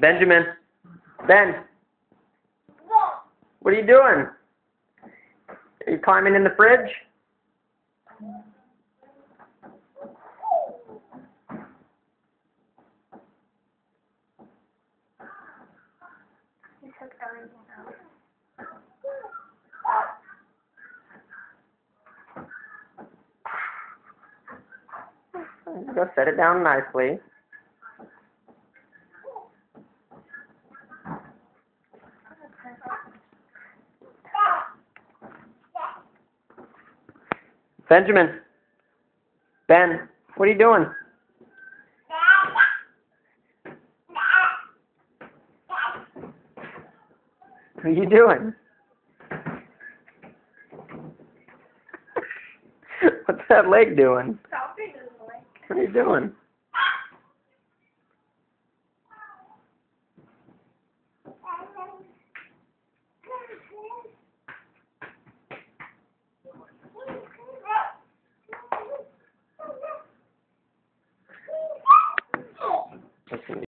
Benjamin. Ben. What are you doing? Are you climbing in the fridge? You took everything out. Go set it down nicely. Benjamin. Ben, what are you doing? What are you doing? What's that leg doing? What are you doing? Listen.